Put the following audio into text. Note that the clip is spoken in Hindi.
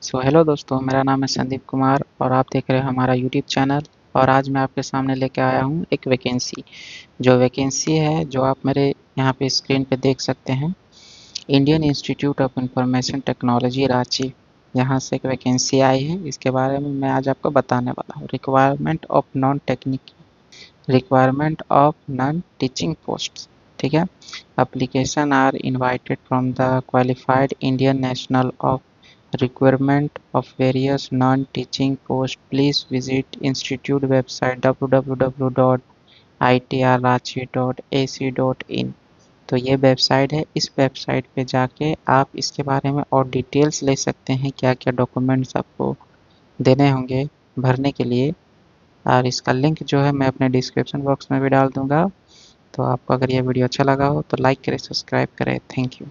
हेलो दोस्तों, मेरा नाम है संदीप कुमार और आप देख रहे हैं हमारा यूट्यूब चैनल। और आज मैं आपके सामने लेके आया हूँ एक वैकेंसी। जो वैकेंसी है जो आप मेरे यहाँ पे स्क्रीन पे देख सकते हैं, Indian institute of information technology Ranchi, यहाँ से एक वैकेंसी आई है। इसके बारे में मैं आज आपको बताने वाला हूँ। Requirement of non teaching post. ठीक है। Application are invited from the qualified Indian national of requirement of various non-teaching posts. Please visit institute website www.itrranchi.ac.in। तो ये वेबसाइट है। इस वेबसाइट पे जाके आप इसके बारे में और डिटेल्स ले सकते हैं, क्या क्या डॉक्यूमेंट्स आपको देने होंगे भरने के लिए। और इसका लिंक जो है मैं अपने डिस्क्रिप्शन बॉक्स में भी डाल दूंगा। तो आपको अगर ये वीडियो अच्छा लगा हो तो लाइक करें, सब्सक्राइब करें। Thank you.